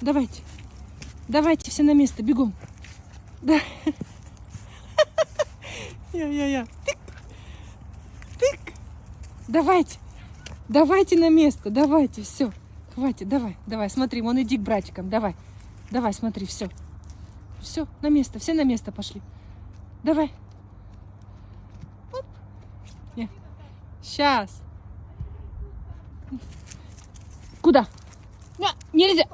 Давайте. Давайте все на место, бегом. Да. Я. Тык. Тык. Давайте. Давайте на место. Давайте, все. Хватит, давай, смотри, вон иди к братикам. Давай, смотри, все. Все, на место, все на место пошли. Давай. Оп. Сейчас. Куда? Нельзя.